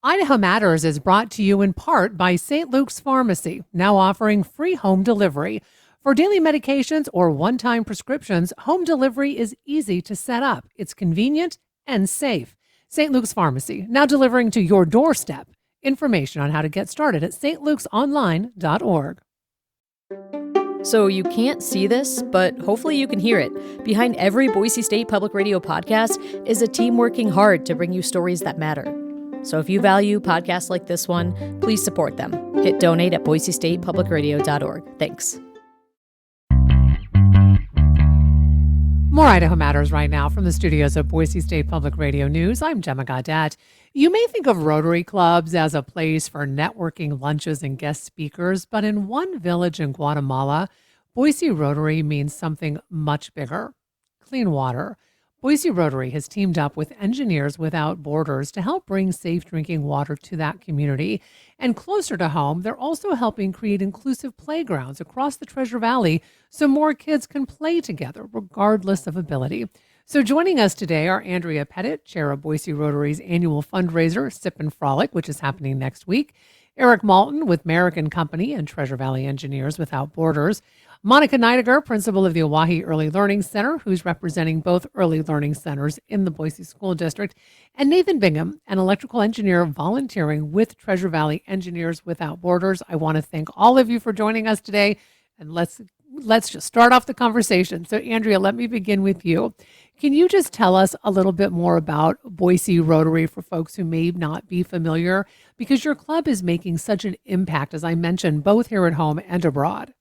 Idaho Matters is brought to you in part by St. Luke's Pharmacy, now offering free home delivery. For daily medications or one-time prescriptions, home delivery is easy to set up. It's convenient and safe. St. Luke's Pharmacy, now delivering to your doorstep. Information on how to get started at stlukesonline.org. So you can't see this, but hopefully you can hear it. Behind every Boise State Public Radio podcast is a team working hard to bring you stories that matter. So if you value podcasts like this one, please support them. Hit donate at boisestatepublicradio.org. Thanks. More Idaho Matters right now from the studios of Boise State Public Radio News. I'm Gemma Gaudet. You may think of Rotary clubs as a place for networking lunches and guest speakers, but in one village in Guatemala, Boise Rotary means something much bigger: clean water. Boise Rotary has teamed up with Engineers Without Borders to help bring safe drinking water to that community. And closer to home, they're also helping create inclusive playgrounds across the Treasure Valley so more kids can play together, regardless of ability. So joining us today are Andrea Pettit, chair of Boise Rotary's annual fundraiser, Sip and Frolic, which is happening next week; Eric Malton with Merrick and Company and Treasure Valley Engineers Without Borders; Monica Neidiger, principal of the Oahe Early Learning Center, who's representing both early learning centers in the Boise School District; and Nathan Bingham, an electrical engineer volunteering with Treasure Valley Engineers Without Borders. I want to thank all of you for joining us today, and let's just start off the conversation. So Andrea, let me begin with you. Can you just tell us a little bit more about Boise Rotary for folks who may not be familiar? Because your club is making such an impact, as I mentioned, both here at home and abroad.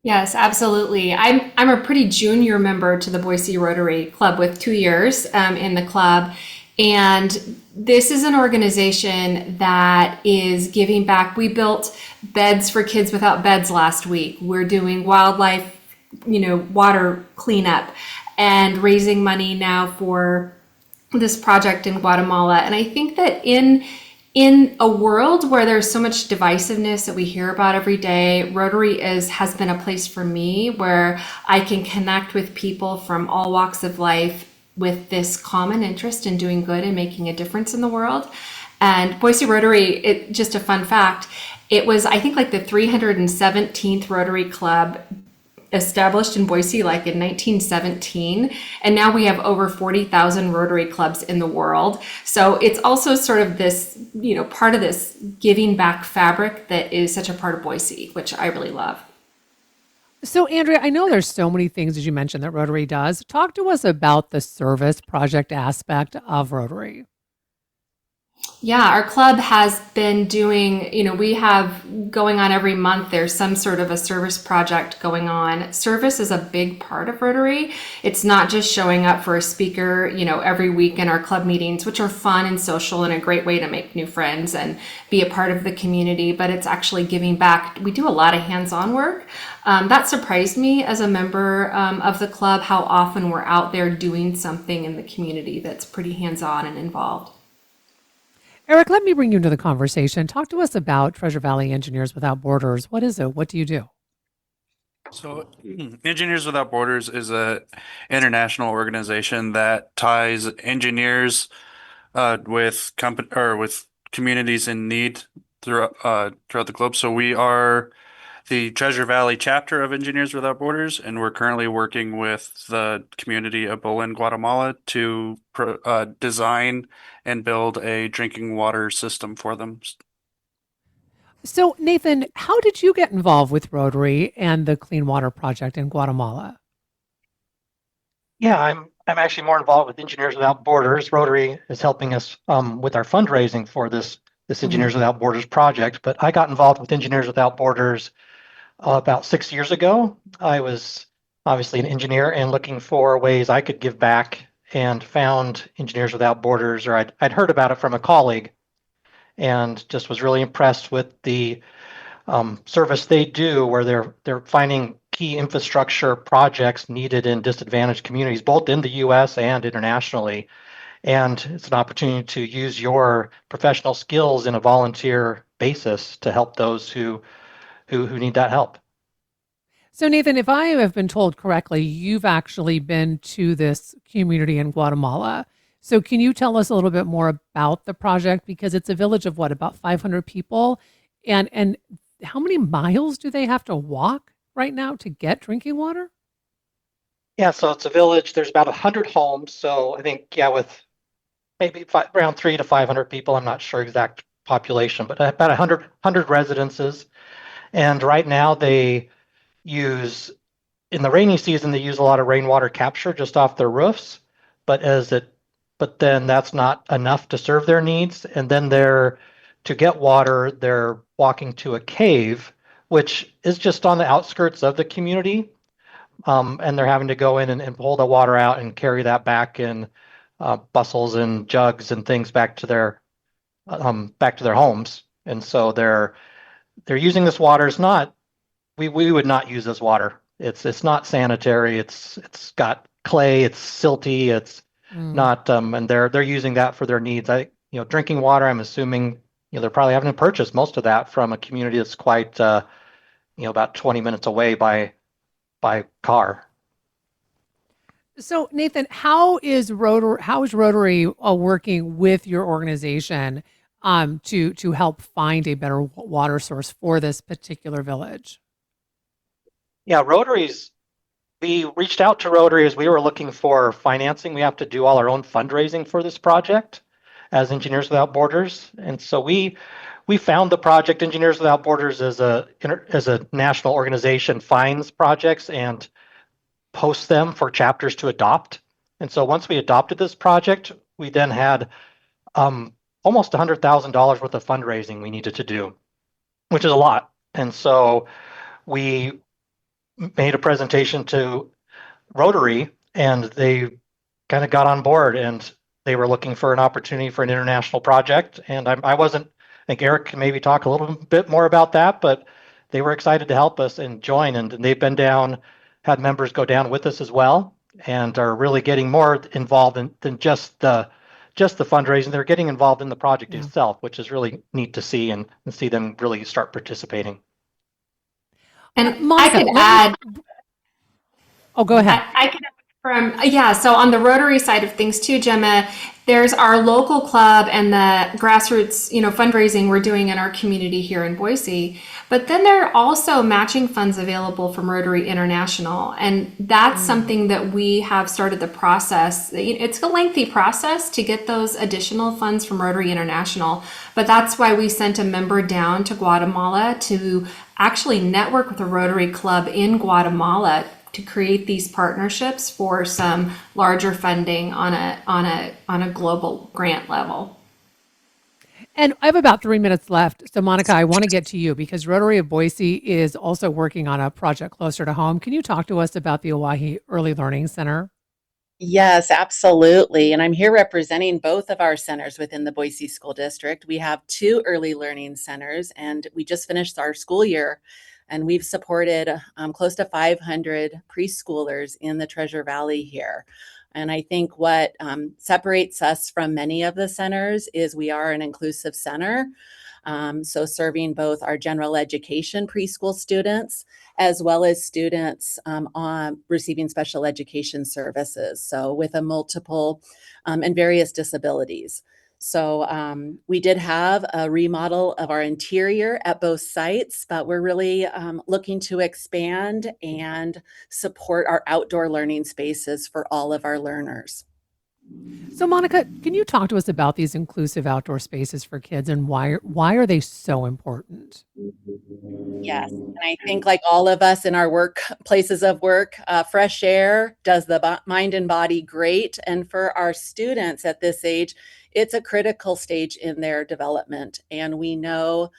Yes, absolutely. I'm a pretty junior member to the Boise Rotary Club with 2 years in the club. And this is an organization that is giving back. We built beds for kids without beds last week. We're doing wildlife, water cleanup and raising money now for this project in Guatemala. And I think that in a world where there's so much divisiveness that we hear about every day, Rotary has been a place for me where I can connect with people from all walks of life with this common interest in doing good and making a difference in the world. And Boise Rotary, just a fun fact, it was, I think, like the 317th Rotary Club established in Boise like in 1917, and now we have over 40,000 Rotary clubs in the world. So it's also sort of this, part of this giving back fabric that is such a part of Boise, which I really love. So Andrea, I know there's so many things, as you mentioned, that Rotary does. Talk to us about the service project aspect of Rotary. Yeah, our club has been doing, we have going on every month, there's some sort of a service project going on. Service is a big part of Rotary. It's not just showing up for a speaker, every week in our club meetings, which are fun and social and a great way to make new friends and be a part of the community, but it's actually giving back. We do a lot of hands-on work. That surprised me as a member of the club, how often we're out there doing something in the community that's pretty hands-on and involved. Eric, let me bring you into the conversation. Talk to us about Treasure Valley Engineers Without Borders. What is it? What do you do? So, Engineers Without Borders is an international organization that ties engineers with communities in need throughout the globe. So we are the Treasure Valley chapter of Engineers Without Borders, and we're currently working with the community of Bolin, Guatemala, to design and build a drinking water system for them. So, Nathan, how did you get involved with Rotary and the Clean Water Project in Guatemala? Yeah, I'm actually more involved with Engineers Without Borders. Rotary is helping us with our fundraising for this Engineers Without Borders project. But I got involved with Engineers Without Borders about 6 years ago. I was obviously an engineer and looking for ways I could give back, and found Engineers Without Borders, or I'd heard about it from a colleague, and just was really impressed with the service they do, where they're finding key infrastructure projects needed in disadvantaged communities, both in the U.S. and internationally. And it's an opportunity to use your professional skills in a volunteer basis to help those who need that help. So, Nathan, if I have been told correctly, you've actually been to this community in Guatemala. So can you tell us a little bit more about the project? Because it's a village of what, about 500 people? And how many miles do they have to walk right now to get drinking water? Yeah, so it's a village. There's about 100 homes. So I think, yeah, with maybe around 300 to 500 people. I'm not sure exact population, but about 100 residences. And right now they use, in the rainy season, they use a lot of rainwater capture just off their roofs. But but then that's not enough to serve their needs. And then to get water, they're walking to a cave, which is just on the outskirts of the community. And they're having to go in and pull the water out and carry that back in bustles and jugs and things back to their homes. And so they're using this water. It's not we would not use this water. It's not sanitary. It's got clay. It's silty. It's Mm. not and they're using that for their needs. Drinking water. I'm assuming they're probably having to purchase most of that from a community that's quite about 20 minutes away by car. So Nathan, how is Rotary working with your organization to help find a better water source for this particular village? Yeah, we reached out to Rotary as we were looking for financing. We have to do all our own fundraising for this project as Engineers Without Borders. And so we found the project. Engineers Without Borders as a national organization finds projects and posts them for chapters to adopt. And so once we adopted this project, we then had almost $100,000 worth of fundraising we needed to do, which is a lot. And so we made a presentation to Rotary, and they kind of got on board, and they were looking for an opportunity for an international project. And I wasn't. I think Eric can maybe talk a little bit more about that, but they were excited to help us and join. And they've been down, had members go down with us as well, and are really getting more involved than just the fundraising. They're getting involved in the project itself, which is really neat to see and see them really start participating. And Monica, I could add. Oh, go ahead. I can so on the Rotary side of things too, Gemma, there's our local club and the grassroots, fundraising we're doing in our community here in Boise. But then there are also matching funds available from Rotary International. And that's something that we have started the process. It's a lengthy process to get those additional funds from Rotary International. But that's why we sent a member down to Guatemala to actually network with a Rotary Club in Guatemala to create these partnerships for some larger funding on a global grant level. And I have about 3 minutes left. So Monica, I want to get to you because Rotary of Boise is also working on a project closer to home. Can you talk to us about the Oahe Early Learning Center? Yes, absolutely. And I'm here representing both of our centers within the Boise School District. We have 2 early learning centers, and we just finished our school year, and we've supported close to 500 preschoolers in the Treasure Valley here. And I think what separates us from many of the centers is we are an inclusive center. So serving both our general education preschool students as well as students on receiving special education services. So with a multiple and various disabilities. So we did have a remodel of our interior at both sites, but we're really looking to expand and support our outdoor learning spaces for all of our learners. So Monica, can you talk to us about these inclusive outdoor spaces for kids and why are they so important? Yes, and I think like all of us in our work places of work, fresh air does the mind and body great. And for our students at this age, it's a critical stage in their development. And we know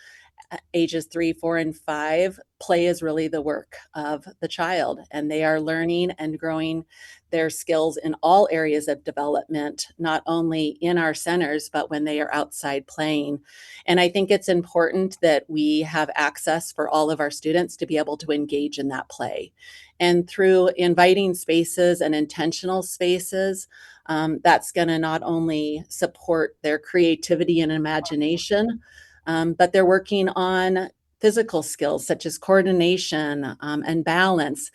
ages 3, 4, and 5, play is really the work of the child, and they are learning and growing their skills in all areas of development, not only in our centers, but when they are outside playing. And I think it's important that we have access for all of our students to be able to engage in that play. And through inviting spaces and intentional spaces, that's going to not only support their creativity and imagination, but they're working on physical skills such as coordination and balance.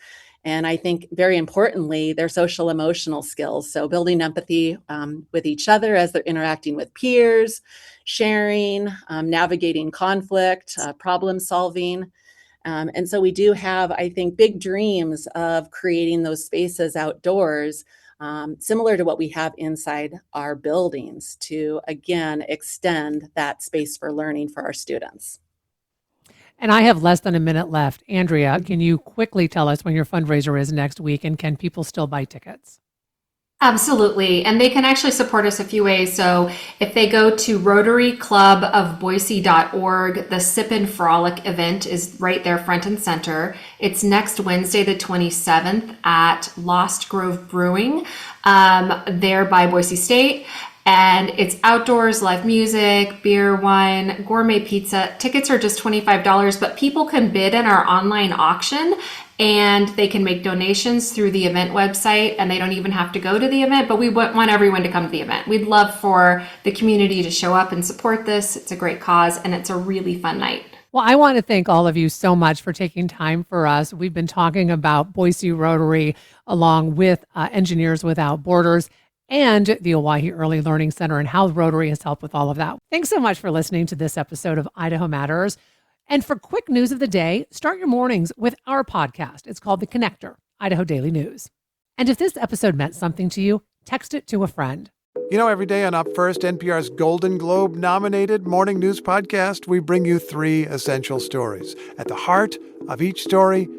And I think very importantly, their social emotional skills. So building empathy with each other as they're interacting with peers, sharing, navigating conflict, problem solving. And so we do have, I think, big dreams of creating those spaces outdoors, similar to what we have inside our buildings to, again, extend that space for learning for our students. And I have less than a minute left. Andrea, can you quickly tell us when your fundraiser is next week, and can people still buy tickets? Absolutely. And they can actually support us a few ways. So if they go to rotaryclubofboise.org, the Sip and Frolic event is right there front and center. It's next Wednesday, the 27th at Lost Grove Brewing, there by Boise State. And it's outdoors, live music, beer, wine, gourmet pizza. Tickets are just $25, but people can bid in our online auction and they can make donations through the event website, and they don't even have to go to the event, but we want everyone to come to the event. We'd love for the community to show up and support this. It's a great cause, and it's a really fun night. Well, I want to thank all of you so much for taking time for us. We've been talking about Boise Rotary along with Engineers Without Borders and the Owyhee Early Learning Center and how Rotary has helped with all of that. Thanks so much for listening to this episode of Idaho Matters. And for quick news of the day, start your mornings with our podcast. It's called The Connector, Idaho Daily News. And if this episode meant something to you, text it to a friend. You know, every day on Up First, NPR's Golden Globe-nominated morning news podcast, we bring you 3 essential stories. At the heart of each story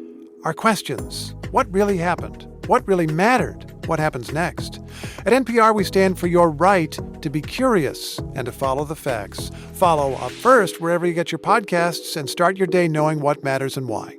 are questions. What really happened? What really mattered? What happens next? At NPR, we stand for your right to be curious and to follow the facts. Follow Up First wherever you get your podcasts and start your day knowing what matters and why.